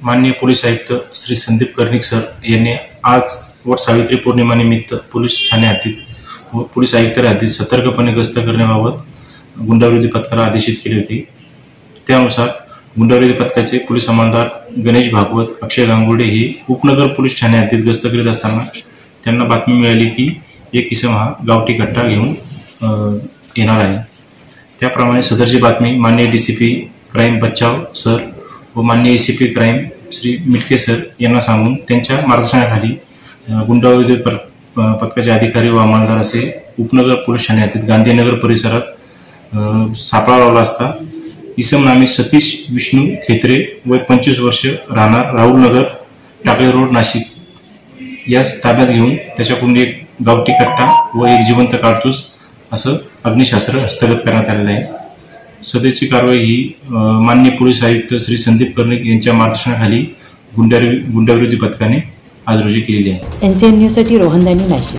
माननीय पोलीस आयुक्त श्री संदीप कर्णिक सर यांनी आज वट सावित्री पौर्णिमेनिमित्त पोलीस ठाणे हद्दीत व पोलीस आयुक्तालय हद्दीत सतर्कपणे गस्त करण्याबाबत गुंडाविरोधी पथकाला आदेशित केले होते। त्यानुसार गुंडाविरोधी पथकाचे पोलीस अंमलदार गणेश भागवत, अक्षय गांगुर्डे हे उपनगर पोलीस ठाणे हद्दीत गस्त करीत असताना त्यांना बातमी मिळाली की एक इसम हा गावठी कट्टा घेऊन येणार आहे। त्याप्रमाणे सदरची बातमी माननीय डीसीपी क्राईम बचाव सर व माननीय ACP crime Shri Mitke sir यांना सांगून त्यांच्या मार्गदर्शनाखाली गुंडाविरोधी पथकाचे अधिकारी व अंमलदार असे उपनगर पोलीस ठाणे हद्दीत गांधीनगर परिसरात सापळा लावला असता इसम नामी सतीश विष्णू खेत्रे वय 25 वर्ष, राहणार राहुल नगर, टाकळी रोड, नाशिक यास ताब्यात घेऊन त्याच्याकडून एक गावठी कट्टा व एक जिवंत कारतूस असं अग्निशास्त्र हस्तगत करण्यात आलेलं आहे। सदरची कारवाई ही माननीय पोलीस आयुक्त श्री संदीप कर्णिक यांच्या मार्गदर्शनाखाली गुंडाविरोधी पथकाने आज रोजी केलेली आहे। NCN न्यूज साठी रोहन दानी, नाशिक।